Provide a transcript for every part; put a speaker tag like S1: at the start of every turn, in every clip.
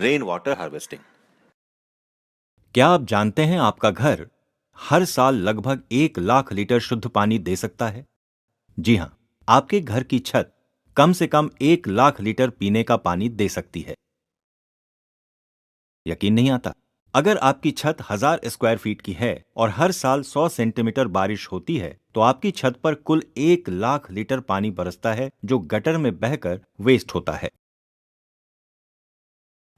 S1: Rain water harvesting.
S2: क्या आप जानते हैं आपका घर हर साल लगभग 1 लाख लीटर शुद्ध पानी दे सकता है? जी हां, आपके घर की छत कम से कम 1 लाख लीटर पीने का पानी दे सकती है। यकीन नहीं आता? अगर आपकी छत 1000 स्क्वायर फीट की है और हर साल 100 सेंटीमीटर बारिश होती है, तो आपकी छत पर कुल 1 लाख लीटर पानी बरसता है, जो गटर में बहकर वेस्ट होता है।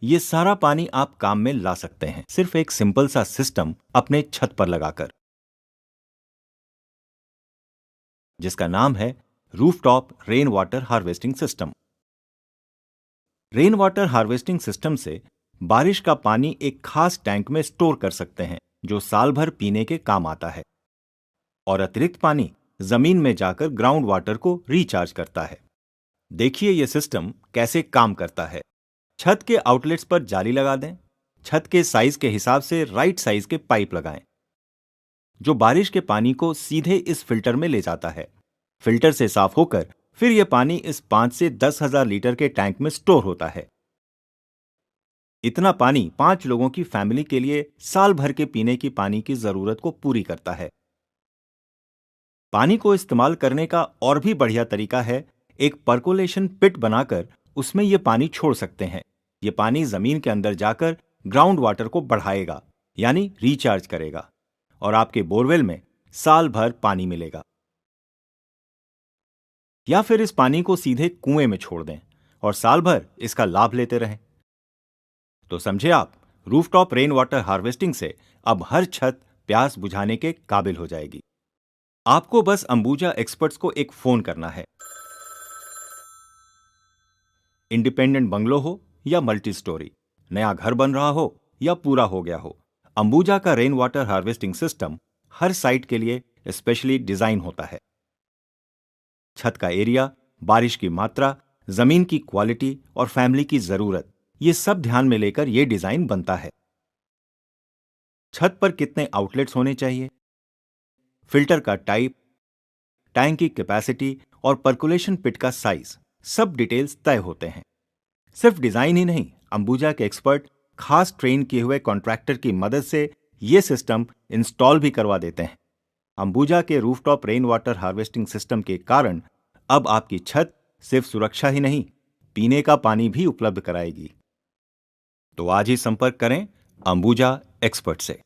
S2: ये सारा पानी आप काम में ला सकते हैं, सिर्फ एक सिंपल सा सिस्टम अपने छत पर लगाकर, जिसका नाम है rooftop rain water harvesting system. Rain water harvesting system से बारिश का पानी एक खास टैंक में स्टोर कर सकते हैं, जो साल भर पीने के काम आता है, और अतिरिक्त पानी जमीन में जाकर ग्राउंड वाटर को रिचार्ज करता है। देखिए ये सिस्टम कैसे काम करता है। छत के आउटलेट्स पर जाली लगा दें। छत के साइज के हिसाब से राइट साइज के पाइप लगाएं, जो बारिश के पानी को सीधे इस फिल्टर में ले जाता है। फिल्टर से साफ होकर फिर यह पानी इस 5 से 10,000 लीटर के टैंक में स्टोर होता है। इतना पानी 5 लोगों की फैमिली के लिए साल भर के पीने की पानी की जरूरत को पूरी करता है। पानी को इस्तेमाल करने का और भी बढ़िया तरीका है, एक पर्कोलेशन पिट बनाकर उसमें यह पानी छोड़ सकते हैं। यह पानी जमीन के अंदर जाकर ग्राउंड वाटर को बढ़ाएगा, यानी रिचार्ज करेगा, और आपके बोरवेल में साल भर पानी मिलेगा। या फिर इस पानी को सीधे कुएं में छोड़ दें और साल भर इसका लाभ लेते रहें। तो समझे आप, रूफटॉप रेन वाटर हार्वेस्टिंग से अब हर छत प्यास बुझाने के काबिल हो जाएगी। आपको बस अंबुजा एक्सपर्ट्स को एक फोन करना है। इंडिपेंडेंट बंगलो हो या मल्टी स्टोरी, नया घर बन रहा हो या पूरा हो गया हो, अंबुजा का रेन वाटर हार्वेस्टिंग सिस्टम हर साइट के लिए स्पेशली डिजाइन होता है। छत का एरिया, बारिश की मात्रा, जमीन की क्वालिटी और फैमिली की जरूरत, ये सब ध्यान में लेकर यह डिजाइन बनता है। छत पर कितने आउटलेट्स होने चाहिए, फिल्टर का टाइप, टैंक की कैपेसिटी और पर्कुलेशन पिट का साइज, सब डिटेल्स तय होते हैं। सिर्फ डिजाइन ही नहीं, अंबुजा के एक्सपर्ट खास ट्रेन किए हुए कॉन्ट्रैक्टर की मदद से ये सिस्टम इंस्टॉल भी करवा देते हैं। अंबुजा के rooftop rain water harvesting system के कारण अब आपकी छत सिर्फ सुरक्षा ही नहीं, पीने का पानी भी उपलब्ध कराएगी। तो आज ही संपर्क करें अंबुजा एक्सपर्ट से।